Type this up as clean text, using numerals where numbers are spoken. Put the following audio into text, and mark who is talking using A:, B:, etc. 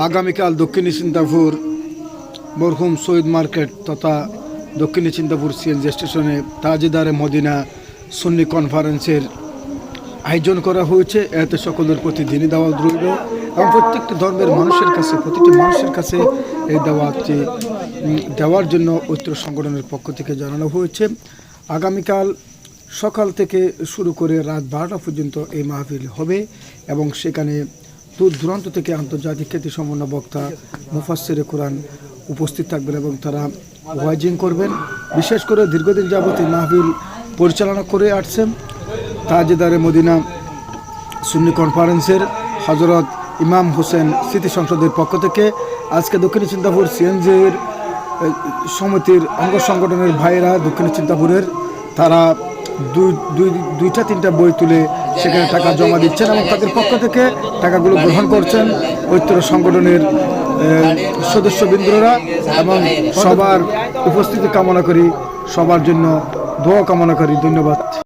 A: আগামীকাল দক্ষিণী চিন্তাপুর মরহুম শহীদ মার্কেট তথা দক্ষিণী চিন্তাপুর সিএনজি স্টেশনে তাজেদারে মদিনা সুন্নি কনফারেন্সের আয়োজন করা হয়েছে। এতে সকলের প্রতি দিনী দাওয়াত রইল এবং প্রত্যেকটি ধর্মের মানুষের কাছে, প্রতিটি মানুষের কাছে এই দাওয়াতটি দেওয়ার জন্য ঐক্য সংগঠনের পক্ষ থেকে জানানো হয়েছে। আগামীকাল সকাল থেকে শুরু করে রাত 12টা পর্যন্ত এই মাহফিল হবে এবং সেখানে দূর দূরান্ত থেকে আন্তর্জাতিক খ্যাতিসম্পন্ন বক্তা মুফাসসিরে কোরআন উপস্থিত থাকবেন এবং তারা ওয়াজিং করবেন। বিশেষ করে দীর্ঘদিন যাবত এই মাহফিল পরিচালনা করে আসছেন তাজেদারে মদিনা সুন্নি কনফারেন্সের হযরত ইমাম হোসেন স্মৃতি সংসদের পক্ষ থেকে আজকে দক্ষিণ চিন্তাপুর সিএনজির সমিতির অঙ্গ সংগঠনের ভাইয়েরা দক্ষিণ চিন্তাপুরের তারা দুইটা তিনটা বই তুলে সেখানে টাকা জমা দিচ্ছেন এবং তাদের পক্ষ থেকে টাকাগুলো গ্রহণ করছেন ঐক্য সংগঠনের সদস্যবৃন্দরা এবং সবার উপস্থিতি কামনা করি, সবার জন্য দোয়া কামনা করি। ধন্যবাদ।